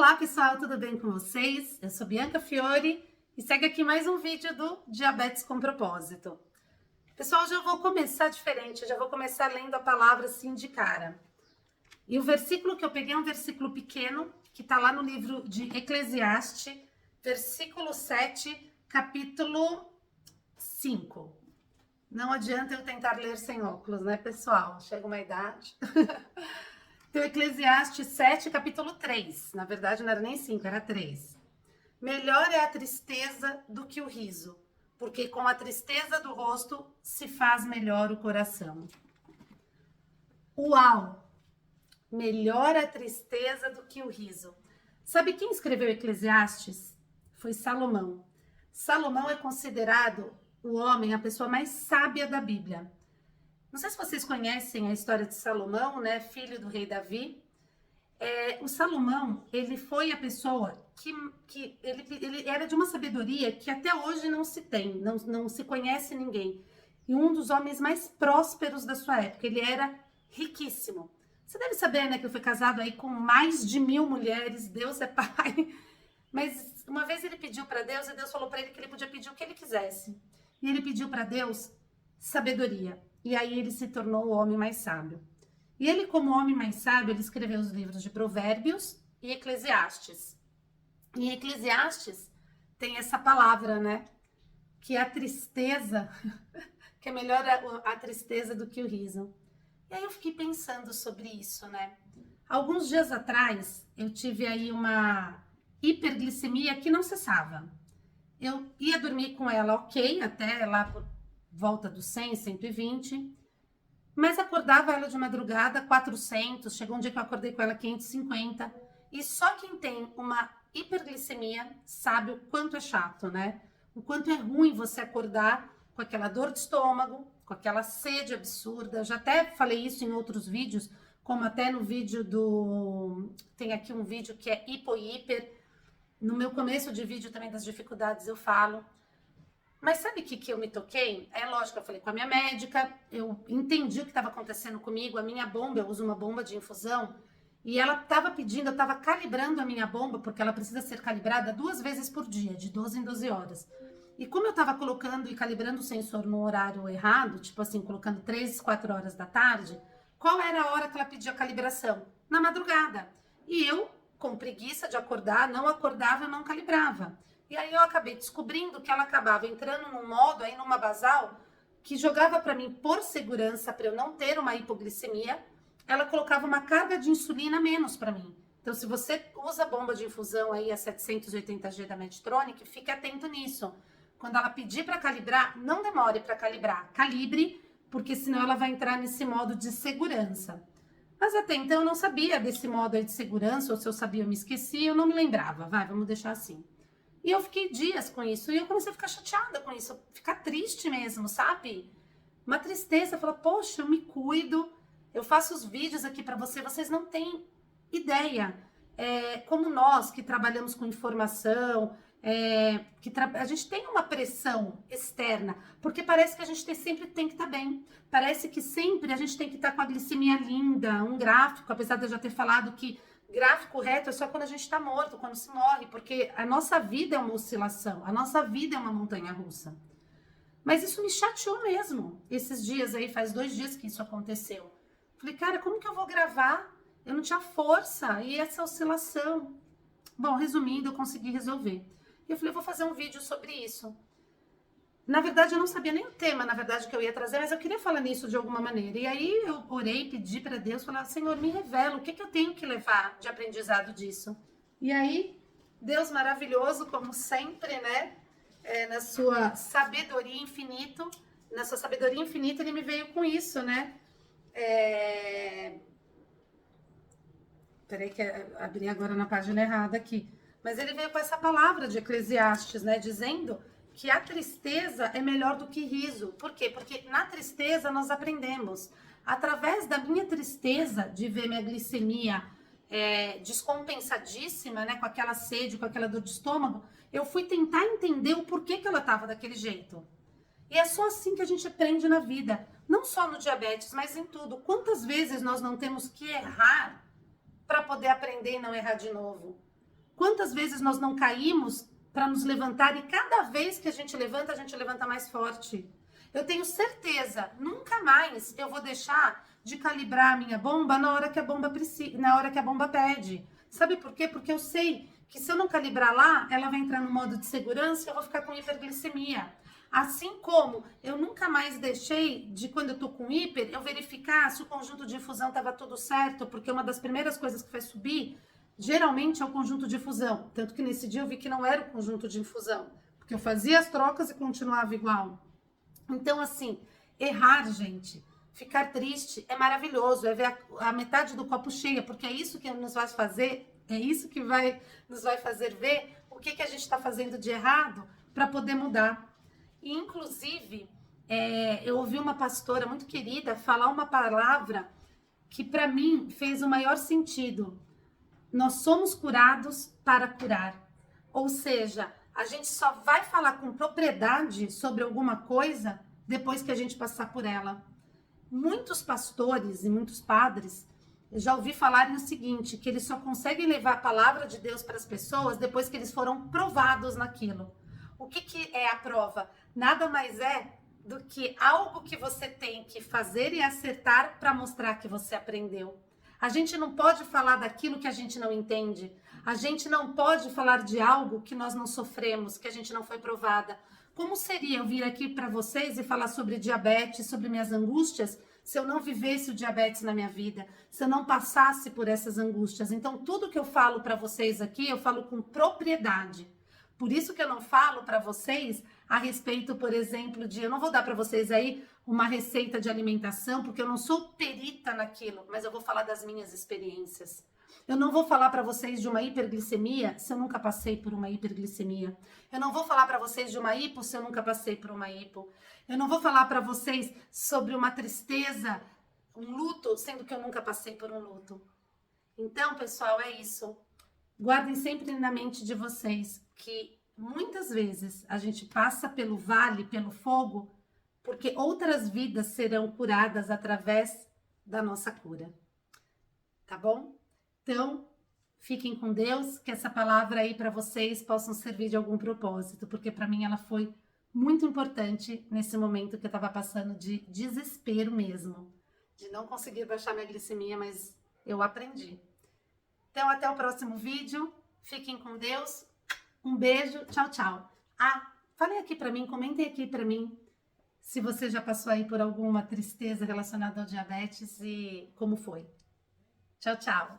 Olá pessoal, tudo bem com vocês? Eu sou Bianca Fiore e segue aqui mais um vídeo do Diabetes com Propósito. Pessoal, hoje eu vou começar diferente, eu já vou começar lendo a palavra assim de cara. E o versículo que eu peguei é um versículo pequeno, que está lá no livro de Eclesiastes, versículo 7, capítulo 5. Não adianta eu tentar ler sem óculos, né, pessoal? Chega uma idade. Então, Eclesiastes 7, capítulo 3. Na verdade, não era nem 5, era 3. Melhor é a tristeza do que o riso, porque com a tristeza do rosto se faz melhor o coração. Uau! Melhor a tristeza do que o riso. Sabe quem escreveu Eclesiastes? Foi Salomão. Salomão é considerado o homem, a pessoa mais sábia da Bíblia. Não sei se vocês conhecem a história de Salomão, né, filho do rei Davi. O Salomão, ele foi a pessoa que ele era de uma sabedoria que até hoje não se tem, não se conhece ninguém. E um dos homens mais prósperos da sua época, ele era riquíssimo. Você deve saber, né, que ele foi casado aí com mais de 1000 mulheres, Deus é pai. Mas uma vez ele pediu para Deus e Deus falou para ele que ele podia pedir o que ele quisesse. E ele pediu para Deus sabedoria. E aí ele se tornou o homem mais sábio. E ele, como homem mais sábio, ele escreveu os livros de Provérbios e Eclesiastes. E em Eclesiastes tem essa palavra, né? Que a tristeza, que é melhor a tristeza do que o riso. E aí eu fiquei pensando sobre isso, né? Alguns dias atrás, eu tive aí uma hiperglicemia que não cessava. Eu ia dormir com ela ok, até lá por volta dos 100, 120, mas acordava ela de madrugada 400, chegou um dia que eu acordei com ela 550, e só quem tem uma hiperglicemia sabe o quanto é chato, né? O quanto é ruim você acordar com aquela dor de estômago, com aquela sede absurda. Eu já até falei isso em outros vídeos, como até no vídeo do... Tem aqui um vídeo que é hipo e hiper. No meu começo de vídeo também das dificuldades eu falo. Mas sabe o que eu me toquei? É lógico, eu falei com a minha médica, eu entendi o que estava acontecendo comigo, a minha bomba, eu uso uma bomba de infusão, e ela estava pedindo, eu estava calibrando a minha bomba, porque ela precisa ser calibrada 2 vezes por dia, de 12 em 12 horas. E como eu estava colocando e calibrando o sensor no horário errado, tipo assim, colocando 3, 4 horas da tarde, qual era a hora que ela pedia a calibração? Na madrugada. E eu, com preguiça de acordar, não acordava, eu não calibrava. E aí eu acabei descobrindo que ela acabava entrando num modo, aí numa basal, que jogava para mim, por segurança, para eu não ter uma hipoglicemia, ela colocava uma carga de insulina a menos para mim. Então, se você usa a bomba de infusão aí, a 780G da Medtronic, fique atento nisso. Quando ela pedir para calibrar, não demore para calibrar. Calibre, porque senão ela vai entrar nesse modo de segurança. Mas até então eu não sabia desse modo aí de segurança, ou se eu sabia eu me esqueci, eu não me lembrava. Vamos deixar assim. E eu fiquei dias com isso, e eu comecei a ficar chateada com isso, ficar triste mesmo, sabe? Uma tristeza, falar, poxa, eu me cuido, eu faço os vídeos aqui para vocês não têm ideia. Como nós que trabalhamos com informação, a gente tem uma pressão externa, porque parece que a gente sempre tem que estar bem, parece que sempre a gente tem que estar com a glicemia linda, um gráfico, apesar de eu já ter falado que gráfico reto é só quando a gente está morto, quando se morre, porque a nossa vida é uma oscilação, a nossa vida é uma montanha-russa. Mas isso me chateou mesmo. Esses dias aí, faz 2 dias que isso aconteceu. Falei, cara, como que eu vou gravar? Eu não tinha força, e essa oscilação. Bom, resumindo, eu consegui resolver. E eu falei, eu vou fazer um vídeo sobre isso. Na verdade, eu não sabia nem o tema, na verdade, que eu ia trazer, mas eu queria falar nisso de alguma maneira. E aí eu orei, pedi para Deus, falei, Senhor, me revela, o que eu tenho que levar de aprendizado disso? E aí, Deus maravilhoso, como sempre, né? Na sua sabedoria infinita, ele me veio com isso, né? Peraí que abri agora na página errada aqui. Mas ele veio com essa palavra de Eclesiastes, né? Dizendo que a tristeza é melhor do que riso. Por quê? Porque na tristeza nós aprendemos. Através da minha tristeza de ver minha glicemia descompensadíssima, né, com aquela sede, com aquela dor de estômago, eu fui tentar entender o porquê que ela estava daquele jeito. E é só assim que a gente aprende na vida. Não só no diabetes, mas em tudo. Quantas vezes nós não temos que errar para poder aprender e não errar de novo? Quantas vezes nós não caímos para nos levantar e cada vez que a gente levanta mais forte. Eu tenho certeza, nunca mais eu vou deixar de calibrar a minha bomba na hora que a bomba precisa, na hora que a bomba pede. Sabe por quê? Porque eu sei que se eu não calibrar lá, ela vai entrar no modo de segurança e eu vou ficar com hiperglicemia. Assim como eu nunca mais deixei de, quando eu tô com hiper, eu verificar se o conjunto de infusão estava tudo certo, porque uma das primeiras coisas que vai subir, geralmente, é o conjunto de infusão. Tanto que nesse dia eu vi que não era o conjunto de infusão, porque eu fazia as trocas e continuava igual. Então, assim, errar, gente, ficar triste é maravilhoso, é ver a metade do copo cheia, porque é isso que nos vai fazer, é isso que nos vai fazer ver o que a gente está fazendo de errado para poder mudar. E, inclusive, eu ouvi uma pastora muito querida falar uma palavra que, para mim, fez o maior sentido. Nós somos curados para curar. Ou seja, a gente só vai falar com propriedade sobre alguma coisa depois que a gente passar por ela. Muitos pastores e muitos padres, eu já ouvi falarem o seguinte, que eles só conseguem levar a palavra de Deus para as pessoas depois que eles foram provados naquilo. O que é a prova? Nada mais é do que algo que você tem que fazer e acertar para mostrar que você aprendeu. A gente não pode falar daquilo que a gente não entende. A gente não pode falar de algo que nós não sofremos, que a gente não foi provada. Como seria eu vir aqui para vocês e falar sobre diabetes, sobre minhas angústias, se eu não vivesse o diabetes na minha vida, se eu não passasse por essas angústias? Então, tudo que eu falo para vocês aqui, eu falo com propriedade. Por isso que eu não falo para vocês a respeito, por exemplo, eu não vou dar para vocês aí uma receita de alimentação, porque eu não sou perita naquilo, mas eu vou falar das minhas experiências. Eu não vou falar para vocês de uma hiperglicemia se eu nunca passei por uma hiperglicemia. Eu não vou falar para vocês de uma hipo se eu nunca passei por uma hipo. Eu não vou falar para vocês sobre uma tristeza, um luto, sendo que eu nunca passei por um luto. Então, pessoal, é isso. Guardem sempre na mente de vocês que muitas vezes a gente passa pelo vale, pelo fogo, porque outras vidas serão curadas através da nossa cura. Tá bom? Então, fiquem com Deus, que essa palavra aí para vocês possam servir de algum propósito, porque para mim ela foi muito importante nesse momento que eu estava passando de desespero mesmo, de não conseguir baixar minha glicemia, mas eu aprendi. Então, até o próximo vídeo. Fiquem com Deus. Um beijo. Tchau, tchau. Ah, falem aqui para mim, comentem aqui para mim se você já passou aí por alguma tristeza relacionada ao diabetes e como foi. Tchau, tchau.